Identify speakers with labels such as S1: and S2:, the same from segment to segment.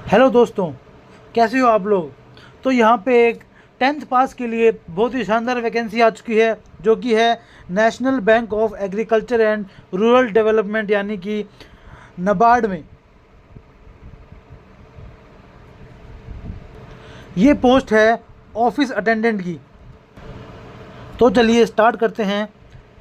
S1: Hello दोस्तों, कैसे हो आप लोग। तो यहाँ पे एक 10th पास के लिए बहुत ही शानदार वैकेंसी आ चुकी है, जो कि है national bank of agriculture and rural development यानी कि नबार्ड में। ये पोस्ट है ऑफिस अटेंडेंट की। तो चलिए स्टार्ट करते हैं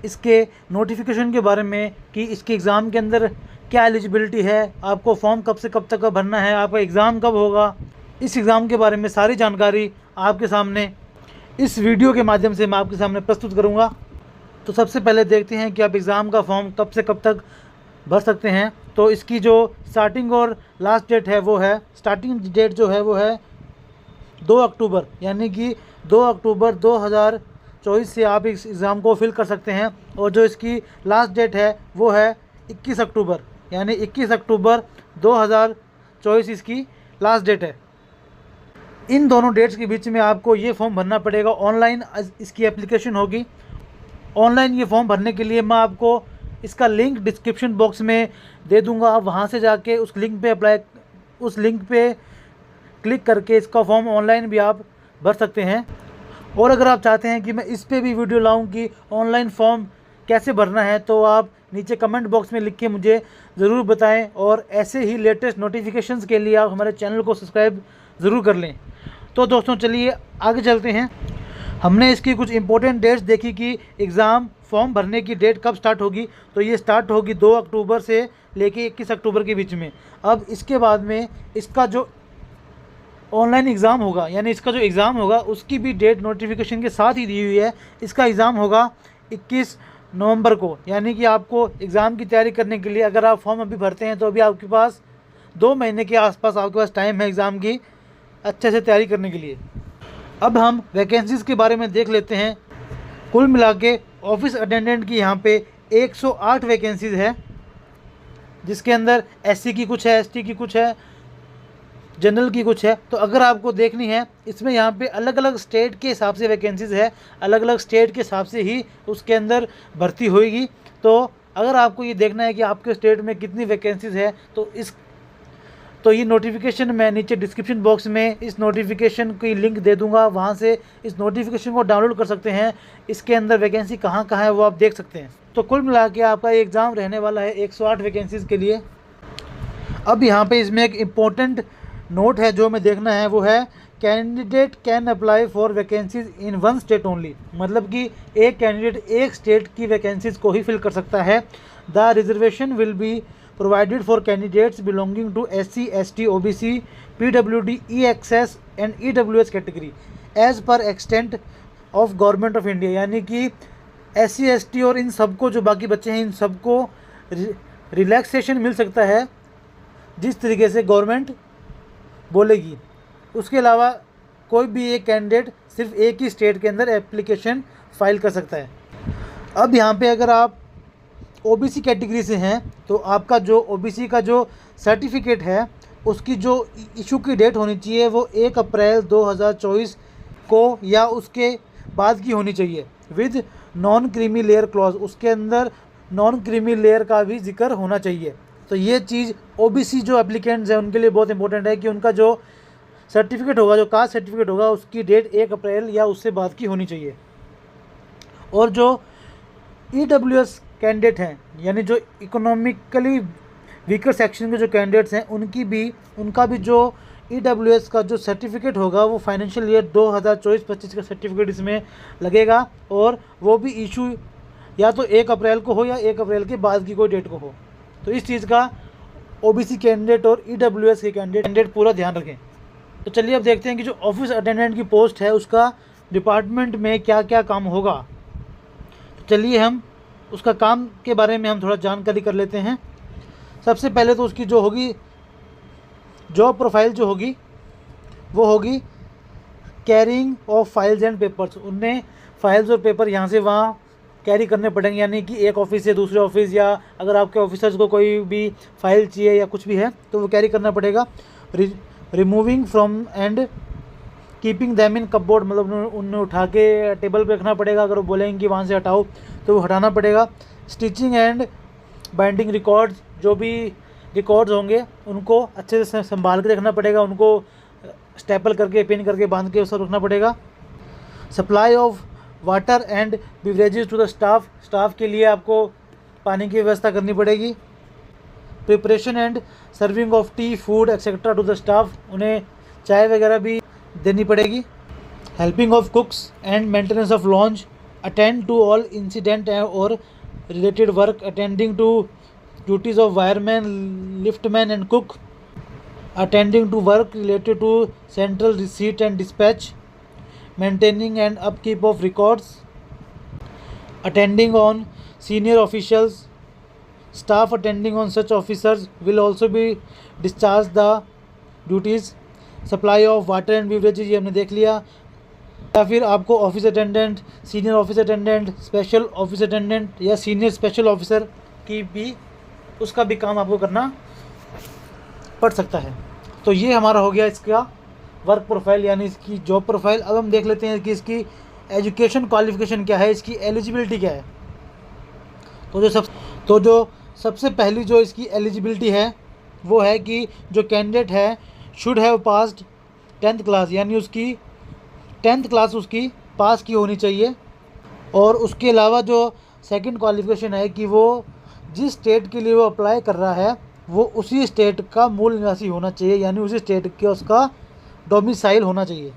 S1: इसके नोटिफिकेशन के बारे में कि इसके एग्ज़ाम के अंदर क्या एलिजिबिलिटी है, आपको फॉर्म कब से कब तक का भरना है, आपका एग्ज़ाम कब होगा। इस एग्ज़ाम के बारे में सारी जानकारी आपके सामने इस वीडियो के माध्यम से मैं आपके सामने प्रस्तुत करूंगा। तो सबसे पहले देखते हैं कि आप एग्ज़ाम का फॉर्म कब से कब तक भर सकते हैं। तो इसकी जो स्टार्टिंग और लास्ट डेट है वो है, स्टार्टिंग डेट जो है वो है 2 अक्टूबर, यानी कि 2 अक्टूबर 2024 से आप इस एग्ज़ाम को फिल कर सकते हैं। और जो इसकी लास्ट डेट है वो है 21 अक्टूबर, यानी 21 अक्टूबर 2024 इसकी लास्ट डेट है। इन दोनों डेट्स के बीच में आपको ये फॉर्म भरना पड़ेगा। ऑनलाइन इसकी एप्लीकेशन होगी। ऑनलाइन ये फॉर्म भरने के लिए मैं आपको इसका लिंक डिस्क्रिप्शन बॉक्स में दे दूंगा। आप वहाँ से जाके उस लिंक पे क्लिक करके इसका फॉर्म ऑनलाइन भी आप भर सकते हैं। और अगर आप चाहते हैं कि मैं इस पे भी वीडियो लाऊं कि ऑनलाइन फॉर्म कैसे भरना है, तो आप नीचे कमेंट बॉक्स में लिख के मुझे ज़रूर बताएं। और ऐसे ही लेटेस्ट नोटिफिकेशंस के लिए आप हमारे चैनल को सब्सक्राइब ज़रूर कर लें। तो दोस्तों चलिए आगे चलते हैं। हमने इसकी कुछ इंपॉर्टेंट डेट्स देखी कि एग्ज़ाम फॉर्म भरने की डेट कब स्टार्ट होगी। तो ये स्टार्ट होगी 2 अक्टूबर से लेके 21 अक्टूबर के बीच में। अब इसके बाद में इसका जो ऑनलाइन एग्ज़ाम होगा, यानी इसका जो एग्ज़ाम होगा उसकी भी डेट नोटिफिकेशन के साथ ही दी हुई है। इसका एग्ज़ाम होगा 21 नवंबर को, यानी कि आपको एग्ज़ाम की तैयारी करने के लिए अगर आप फॉर्म अभी भरते हैं तो अभी आपके पास 2 महीने के आसपास आपके पास टाइम है एग्ज़ाम की अच्छे से तैयारी करने के लिए। अब हम वैकेंसीज़ के बारे में देख लेते हैं। कुल मिला के ऑफिस अटेंडेंट की यहाँ पे 108 वैकेंसीज़ है, जिसके अंदर SC की कुछ है, ST की कुछ है, जनरल की कुछ है। तो अगर आपको देखनी है, इसमें यहाँ पे अलग अलग स्टेट के हिसाब से वैकेंसीज़ है, अलग अलग स्टेट के हिसाब से ही उसके अंदर भर्ती होएगी। तो अगर आपको ये देखना है कि आपके स्टेट में कितनी वैकेंसीज़ है, तो ये नोटिफिकेशन मैं नीचे डिस्क्रिप्शन बॉक्स में इस नोटिफिकेशन की लिंक दे दूंगा। वहाँ से इस नोटिफिकेशन को डाउनलोड कर सकते हैं। इसके अंदर वैकेंसी कहाँ कहाँ है वो आप देख सकते हैं। तो कुल मिला के आपका ये एग्ज़ाम रहने वाला है 108 वैकेंसीज़ के लिए। अब यहाँ पे इसमें एक इम्पोर्टेंट नोट है जो हमें देखना है, वो है candidate can apply for vacancies in one state only. मतलब कि एक कैंडिडेट एक स्टेट की वैकेंसीज को ही फिल कर सकता है। The reservation will be provided for candidates belonging to SC, ST, OBC, PWD, EXS and EWS category as per extent of Government of India। यानी कि SC, ST और इन सबको, जो बाकी बच्चे हैं, इन सबको रिलैक्सेशन मिल सकता है जिस तरीके से गवर्नमेंट बोलेगी। उसके अलावा कोई भी एक कैंडिडेट सिर्फ एक ही स्टेट के अंदर एप्लीकेशन फाइल कर सकता है। अब यहाँ पे अगर आप OBC कैटेगरी से हैं तो आपका जो OBC का जो सर्टिफिकेट है उसकी जो इशू की डेट होनी चाहिए वो 1 अप्रैल 2024 को या उसके बाद की होनी चाहिए, with non creamy layer clause. उसके अंदर नॉन क्रीमी लेयर का भी जिक्र होना चाहिए। तो ये चीज़ OBC जो एप्लीकेंट्स हैं उनके लिए बहुत इंपॉर्टेंट है कि उनका जो सर्टिफिकेट होगा, जो कास्ट सर्टिफिकेट होगा, उसकी डेट 1 अप्रैल या उससे बाद की होनी चाहिए। और जो EWS कैंडिडेट हैं, यानी जो इकोनॉमिकली वीकर सेक्शन के जो कैंडिडेट्स हैं, उनका भी जो EWS का जो सर्टिफिकेट होगा वो फाइनेंशियल ईयर 2024-25 का सर्टिफिकेट इसमें लगेगा। और वो भी इशू या तो 1 अप्रैल को हो या 1 अप्रैल के बाद की कोई डेट को हो। तो इस चीज़ का OBC कैंडिडेट और EWS के कैंडिडेट पूरा ध्यान रखें। तो चलिए अब देखते हैं कि जो ऑफिस अटेंडेंट की पोस्ट है उसका डिपार्टमेंट में क्या क्या काम होगा। तो चलिए हम उसका काम के बारे में हम थोड़ा जानकारी कर लेते हैं। सबसे पहले तो उसकी जो होगी जॉब प्रोफाइल जो होगी वो होगी carrying of files and papers. उन्हें फाइल्स और पेपर यहाँ से वहाँ कैरी करने पड़ेंगे, यानी कि एक ऑफिस से दूसरे ऑफिस, या अगर आपके ऑफिसर्स को कोई भी फाइल चाहिए या कुछ भी है तो वो कैरी करना पड़ेगा। Removing from and keeping them in cupboard, मतलब उन्हें उठा के टेबल पे रखना पड़ेगा। अगर वो बोलेंगे कि वहाँ से हटाओ तो वो हटाना पड़ेगा। स्टिचिंग एंड बाइंडिंग रिकॉर्ड्स, जो भी रिकॉर्ड्स होंगे उनको अच्छे से संभाल के रखना पड़ेगा, उनको स्टेपल करके पिन करके बांध के सब रखना पड़ेगा। Supply of water and beverages to the staff के लिए आपको पानी की व्यवस्था करनी पड़ेगी। Preparation and serving of tea food etcetera to the staff, उन्हें चाय वगैरह भी देनी पड़ेगी। Helping of cooks and maintenance of lawns, attend to all incident और related work, attending to duties of wireman, liftman and cook, attending to work related to central receipt and dispatch, maintaining and upkeep of records, attending on senior officials, staff attending on such officers will also be discharge the duties। supply of water and beverages ये हमने देख लिया। या फिर आपको office attendant, senior office attendant, special office attendant या senior special officer की भी उसका भी काम आपको करना पड़ सकता है। तो ये हमारा हो गया इसका वर्क प्रोफाइल यानी इसकी जॉब प्रोफाइल। अब हम देख लेते हैं कि इसकी एजुकेशन क्वालिफ़िकेशन क्या है, इसकी एलिजिबिलिटी क्या है। तो जो सबसे पहली जो इसकी एलिजिबिलिटी है वो है कि जो कैंडिडेट है should have passed 10th class, यानी उसकी 10th क्लास उसकी पास की होनी चाहिए। और उसके अलावा जो सेकंड क्वालिफ़िकेशन है कि वो जिस स्टेट के लिए वो अप्लाई कर रहा है वो उसी स्टेट का मूल निवासी होना चाहिए, यानी उसी स्टेट के उसका डोमिसाइल होना चाहिए।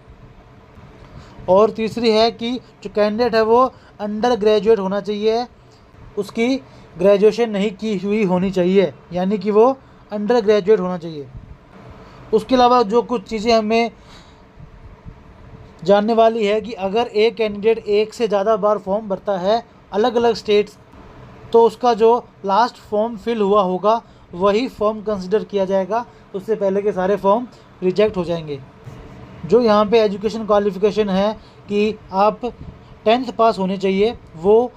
S1: और तीसरी है कि जो कैंडिडेट है वो अंडर ग्रेजुएट होना चाहिए, उसकी ग्रेजुएशन नहीं की हुई होनी चाहिए, यानी कि वो अंडर ग्रेजुएट होना चाहिए। उसके अलावा जो कुछ चीज़ें हमें जानने वाली है कि अगर एक कैंडिडेट एक से ज़्यादा बार फॉर्म भरता है अलग अलग स्टेट्स, तो उसका जो लास्ट फॉर्म फिल हुआ होगा वही फॉर्म कंसिडर किया जाएगा, उससे पहले के सारे फॉर्म रिजेक्ट हो जाएंगे। जो यहाँ पे एजुकेशन क्वालिफ़िकेशन है कि आप 10th पास होने चाहिए, वो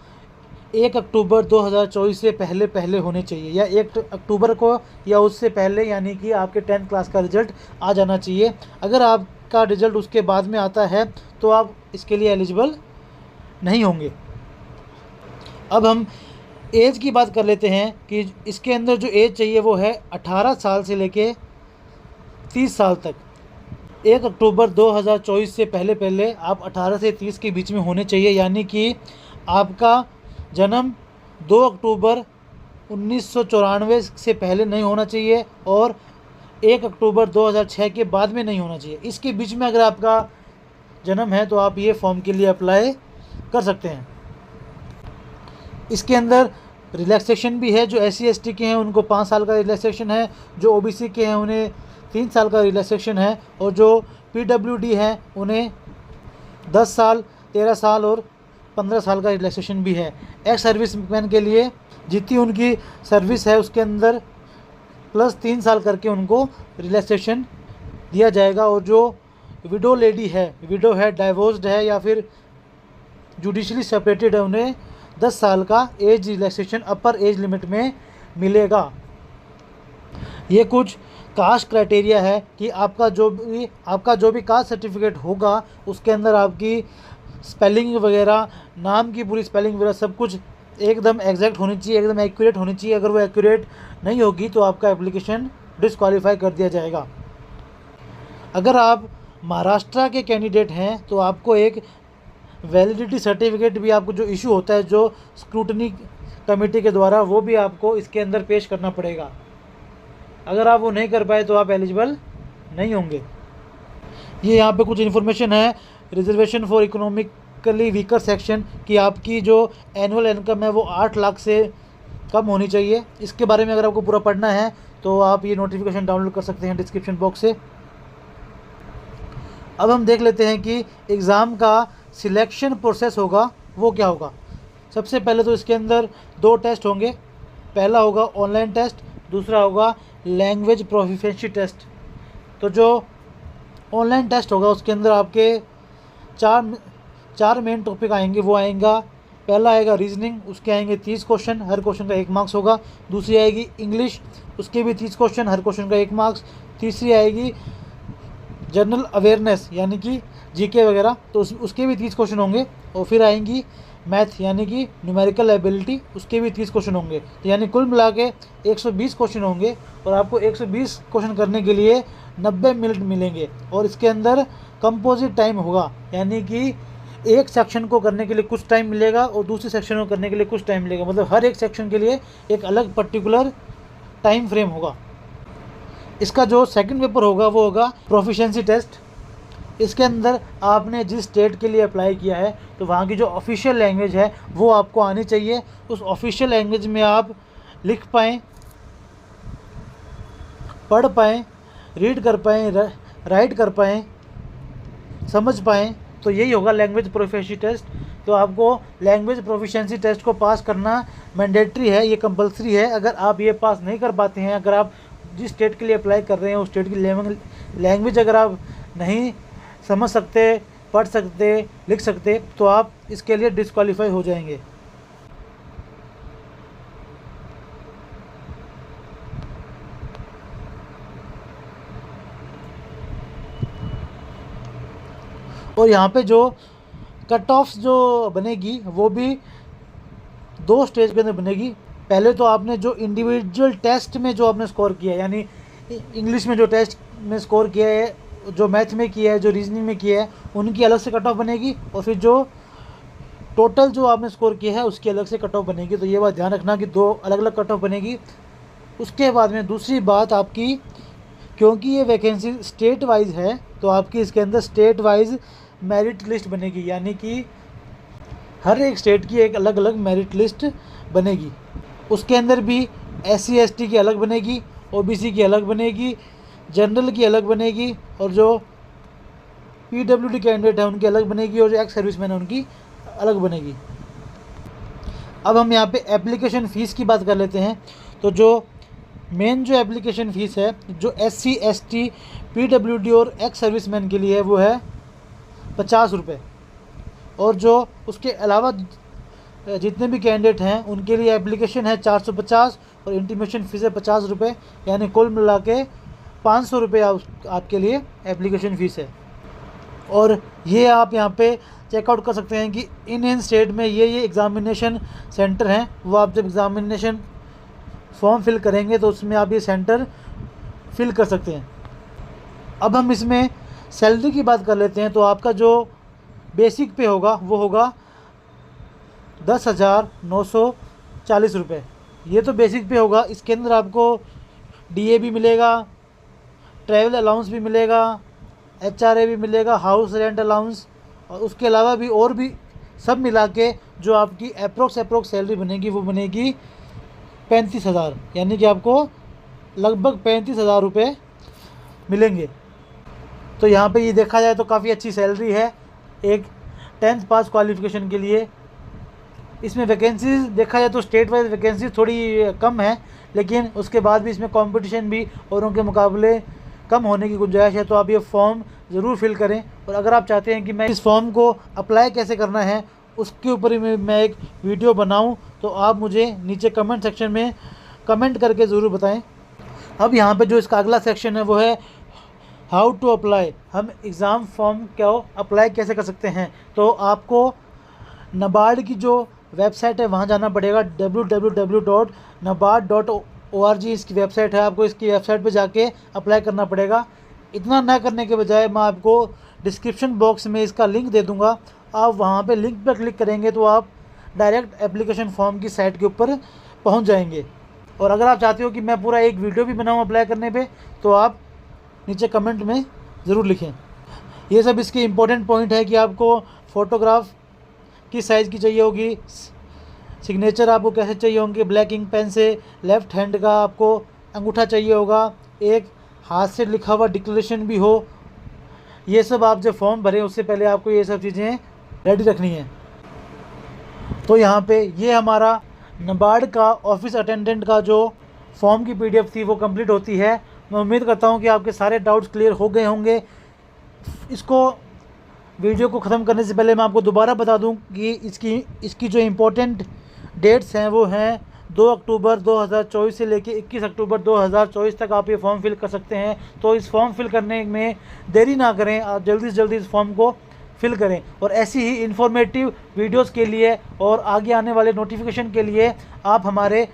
S1: 1 अक्टूबर 2024 से पहले होने चाहिए, या 1 अक्टूबर को या उससे पहले, यानी कि आपके 10th क्लास का रिज़ल्ट आ जाना चाहिए। अगर आपका रिज़ल्ट उसके बाद में आता है तो आप इसके लिए एलिजिबल नहीं होंगे। अब हम एज की बात कर लेते हैं कि इसके अंदर जो एज चाहिए वो है 18 साल से लेके 30 साल तक। 1 अक्टूबर 2024 से पहले आप 18 से 30 के बीच में होने चाहिए, यानी कि आपका जन्म 2 अक्टूबर 1994 से पहले नहीं होना चाहिए और 1 अक्टूबर 2006 के बाद में नहीं होना चाहिए। इसके बीच में अगर आपका जन्म है तो आप ये फॉर्म के लिए अप्लाई कर सकते हैं। इसके अंदर रिलैक्सेशन भी है, जो SC/ST के हैं उनको 5 साल का रिलैक्सेशन है, जो OBC के हैं उन्हें 3 साल का रिलैक्सेशन है, और जो PWD हैं उन्हें 10 साल, 13 साल और 15 साल का रिलैक्सेशन भी है। एक्स सर्विस मैन के लिए जितनी उनकी सर्विस है उसके अंदर प्लस 3 साल करके उनको रिलैक्सेशन दिया जाएगा। और जो विडो लेडी है, विडो है, डाइवोर्स्ड है या फिर जुडिशली सेपरेटेड है, उन्हें 10 साल का एज रिलैक्सेशन अपर एज लिमिट में मिलेगा। ये कुछ कास्ट क्राइटेरिया है कि आपका जो भी कास्ट सर्टिफिकेट होगा उसके अंदर आपकी स्पेलिंग वगैरह, नाम की पूरी स्पेलिंग वगैरह सब कुछ एकदम एग्जैक्ट होनी चाहिए, एकदम एक्यूरेट होनी चाहिए। अगर वो एक्यूरेट नहीं होगी तो आपका एप्लीकेशन डिस्क्वालीफाई कर दिया जाएगा। अगर आप महाराष्ट्र के कैंडिडेट हैं तो आपको एक वैलिडिटी सर्टिफिकेट भी आपको जो इशू होता है जो स्क्रूटनी कमेटी के द्वारा, वो भी आपको इसके अंदर पेश करना पड़ेगा। अगर आप वो नहीं कर पाए तो आप एलिजिबल नहीं होंगे। ये यहाँ पे कुछ इन्फॉर्मेशन है reservation for economically weaker section की आपकी जो एनुअल इनकम है वो 8 लाख से कम होनी चाहिए। इसके बारे में अगर आपको पूरा पढ़ना है तो आप ये नोटिफिकेशन डाउनलोड कर सकते हैं डिस्क्रिप्शन बॉक्स से। अब हम देख लेते हैं कि एग्ज़ाम का सिलेक्शन प्रोसेस होगा वो क्या होगा। सबसे पहले तो इसके अंदर 2 टेस्ट होंगे। पहला होगा ऑनलाइन टेस्ट, दूसरा होगा लैंग्वेज प्रोफिशिएंसी टेस्ट। तो जो ऑनलाइन टेस्ट होगा उसके अंदर आपके चार मेन टॉपिक आएंगे। वो आएगा, पहला आएगा रीजनिंग, उसके आएंगे 30 क्वेश्चन, हर क्वेश्चन का 1 मार्क्स होगा। दूसरी आएगी इंग्लिश, उसके भी 30 क्वेश्चन, हर क्वेश्चन का 1 मार्क्स। तीसरी आएगी जनरल अवेयरनेस यानी कि GK वगैरह, तो उसके भी 30 क्वेश्चन होंगे। और फिर आएंगी मैथ यानी कि न्यूमेरिकल एबिलिटी, उसके भी 30 क्वेश्चन होंगे। तो यानी कुल मिला के 120 क्वेश्चन होंगे और आपको 120 क्वेश्चन करने के लिए 90 मिनट मिलेंगे। और इसके अंदर कंपोजिट टाइम होगा, यानी कि एक सेक्शन को करने के लिए कुछ टाइम मिलेगा और दूसरे सेक्शन को करने के लिए कुछ टाइम मिलेगा। मतलब हर एक सेक्शन के लिए एक अलग पर्टिकुलर टाइम फ्रेम होगा। इसका जो सेकंड पेपर होगा वो होगा प्रोफिशिएंसी टेस्ट। इसके अंदर आपने जिस स्टेट के लिए अप्लाई किया है तो वहाँ की जो ऑफिशियल लैंग्वेज है वो आपको आनी चाहिए। उस ऑफिशियल लैंग्वेज में आप लिख पाएँ, पढ़ पाएँ, रीड कर पाएँ, राइट कर पाएँ, समझ पाएँ। तो यही होगा लैंग्वेज प्रोफिशिएंसी टेस्ट। तो आपको लैंग्वेज प्रोफिशिएंसी टेस्ट को पास करना मैंडेटरी है, ये कंपलसरी है। अगर आप ये पास नहीं कर पाते हैं, अगर आप जिस स्टेट के लिए अप्लाई कर रहे हैं उस स्टेट की लैंग्वेज अगर आप नहीं समझ सकते, पढ़ सकते, लिख सकते, तो आप इसके लिए डिस्क्वालीफाई हो जाएंगे। और यहाँ पे जो कट ऑफ्स जो बनेगी वो भी 2 स्टेज के अंदर बनेगी। पहले तो आपने जो इंडिविजुअल टेस्ट में जो आपने स्कोर किया है, यानी इंग्लिश में जो टेस्ट में स्कोर किया है, जो मैथ में किया है, जो रीजनिंग में किया है, उनकी अलग से कट ऑफ बनेगी। और फिर जो टोटल जो आपने स्कोर किया है उसकी अलग से कट ऑफ बनेगी। तो ये बात ध्यान रखना कि 2 अलग अलग कट ऑफ बनेगी। उसके बाद में दूसरी बात आपकी, क्योंकि ये वैकेंसी स्टेट वाइज है तो आपकी इसके अंदर स्टेट वाइज मेरिट लिस्ट बनेगी, यानी कि हर एक स्टेट की एक अलग अलग मेरिट लिस्ट बनेगी। उसके अंदर भी SC ST की अलग बनेगी, OBC की अलग बनेगी, जनरल की अलग बनेगी, और जो PWD कैंडिडेट है उनकी अलग बनेगी, और जो एक्स सर्विसमैन है उनकी अलग बनेगी। अब हम यहाँ पे एप्लीकेशन फ़ीस की बात कर लेते हैं। तो जो मेन जो एप्लीकेशन फ़ीस है जो SC ST PWD और एक्स सर्विसमैन के लिए है वो है 50 रुपये। और जो उसके अलावा जितने भी कैंडिडेट हैं उनके लिए एप्लीकेशन है 450 और इंटीमेशन फ़ीस है 50 रुपये, यानी कुल मिला के 500 रुपये आपके लिए एप्लीकेशन फ़ीस है। और ये आप यहाँ पे चेकआउट कर सकते हैं कि इन स्टेट में ये एग्ज़ामिनेशन सेंटर हैं। वो आप जब एग्ज़ामिनेशन फॉर्म फिल करेंगे तो उसमें आप ये सेंटर फिल कर सकते हैं। अब हम इसमें सैलरी की बात कर लेते हैं। तो आपका जो बेसिक पे होगा वो होगा 10,940 रुपये। ये तो बेसिक पे होगा। इसके अंदर आपको DA भी मिलेगा, ट्रैवल अलाउंस भी मिलेगा, HRA भी मिलेगा, हाउस रेंट अलाउंस, और उसके अलावा भी और भी सब मिला के जो आपकी अप्रोक्स सैलरी बनेगी वो बनेगी 35,000, यानी कि आपको लगभग 35,000 रुपये मिलेंगे। तो यहाँ पे ये देखा जाए तो काफ़ी अच्छी सैलरी है एक 10th पास क्वालिफ़िकेशन के लिए। इसमें वैकेंसीज देखा जाए तो स्टेट वाइज वैकेंसी थोड़ी कम है, लेकिन उसके बाद भी इसमें कंपटीशन भी औरों के मुकाबले कम होने की गुंजाइश है। तो आप ये फॉर्म ज़रूर फिल करें। और अगर आप चाहते हैं कि मैं इस फॉर्म को अप्लाई कैसे करना है उसके ऊपर ही मैं एक वीडियो बनाऊं, तो आप मुझे नीचे कमेंट सेक्शन में कमेंट करके ज़रूर बताएं। अब यहाँ पे जो इसका अगला सेक्शन है वो है हाउ टू अप्लाई। हम एग्ज़ाम फॉर्म को अप्लाई कैसे कर सकते हैं। तो आपको नाबार्ड की जो वेबसाइट है वहाँ जाना पड़ेगा, www.nabard.org इसकी वेबसाइट है। आपको इसकी वेबसाइट पे जाके अप्लाई करना पड़ेगा। इतना ना करने के बजाय मैं आपको डिस्क्रिप्शन बॉक्स में इसका लिंक दे दूँगा। आप वहाँ पे लिंक पर क्लिक करेंगे तो आप डायरेक्ट एप्लीकेशन फॉर्म की साइट के ऊपर पहुँच जाएंगे। और अगर आप चाहते हो कि मैं पूरा एक वीडियो भी बनाऊँ अप्लाई करने पे, तो आप नीचे कमेंट में ज़रूर लिखें। ये सब इसके इम्पोर्टेंट पॉइंट है कि आपको फ़ोटोग्राफ किस साइज़ की चाहिए होगी, सिग्नेचर आपको कैसे चाहिए होंगे, ब्लैक इंक पेन से, लेफ़्ट हैंड का आपको अंगूठा चाहिए होगा, एक हाथ से लिखा हुआ डिक्लेरेशन भी हो। ये सब आप जब फॉर्म भरें उससे पहले आपको ये सब चीज़ें रेडी रखनी है। तो यहाँ पे ये हमारा नाबार्ड का ऑफिस अटेंडेंट का जो फॉर्म की PDF थी वो कंप्लीट होती है। मैं उम्मीद करता हूँ कि आपके सारे डाउट्स क्लियर हो गए होंगे। इसको वीडियो को ख़त्म करने से पहले मैं आपको दोबारा बता दूं कि इसकी जो इम्पोर्टेंट डेट्स हैं वो हैं 2 अक्टूबर 2024 से लेके 21 अक्टूबर 2024 तक आप ये फॉर्म फिल कर सकते हैं। तो इस फॉर्म फिल करने में देरी ना करें, आप जल्दी से जल्दी इस फॉर्म को फिल करें। और ऐसी ही इन्फॉर्मेटिव वीडियोस के लिए और आगे आने वाले नोटिफिकेशन के लिए आप हमारे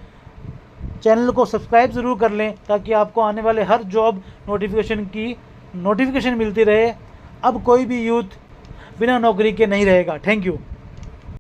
S1: चैनल को सब्सक्राइब ज़रूर कर लें, ताकि आपको आने वाले हर जॉब नोटिफिकेशन की नोटिफिकेशन मिलती रहे। अब कोई भी यूथ बिना नौकरी के नहीं रहेगा। Thank you.